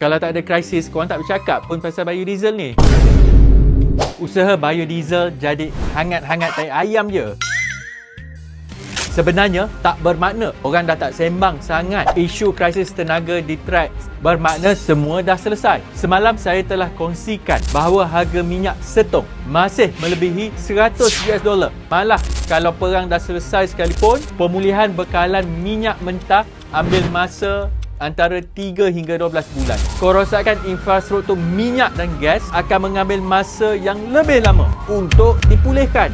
Kalau tak ada krisis, korang tak bercakap pun pasal biodiesel ni. Usaha biodiesel jadi hangat-hangat tai ayam je. Sebenarnya tak bermakna orang dah tak sembang sangat isu krisis tenaga di track. Bermakna semua dah selesai. Semalam saya telah kongsikan bahawa harga minyak setong masih melebihi 100 US dollar. Malah kalau perang dah selesai sekalipun, pemulihan bekalan minyak mentah ambil masa antara 3 hingga 12 bulan. Kerosakan infrastruktur minyak dan gas akan mengambil masa yang lebih lama untuk dipulihkan.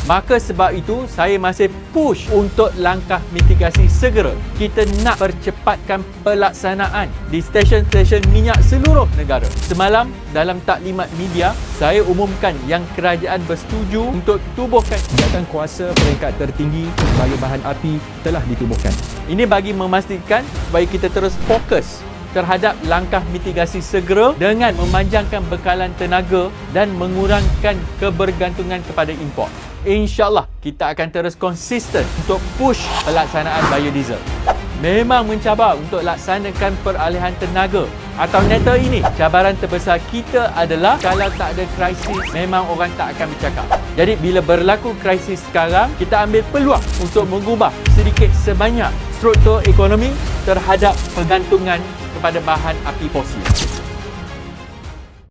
Maka sebab itu, saya masih push untuk langkah mitigasi segera. Kita nak percepatkan pelaksanaan di stesen-stesen minyak seluruh negara. Semalam, dalam taklimat media, saya umumkan yang kerajaan bersetuju untuk tubuhkan Jawatan kuasa peringkat tertinggi supaya bahan api telah ditubuhkan. Ini bagi memastikan supaya kita terus fokus terhadap langkah mitigasi segera dengan memanjangkan bekalan tenaga dan mengurangkan kebergantungan kepada import. InsyaAllah kita akan terus konsisten untuk push pelaksanaan biodiesel. Memang mencabar untuk laksanakan peralihan tenaga atau neta ini. Cabaran terbesar kita adalah kalau tak ada krisis, memang orang tak akan bercakap. Jadi bila berlaku krisis sekarang, kita ambil peluang untuk mengubah sedikit sebanyak struktur ekonomi terhadap pergantungan kepada bahan api fosil.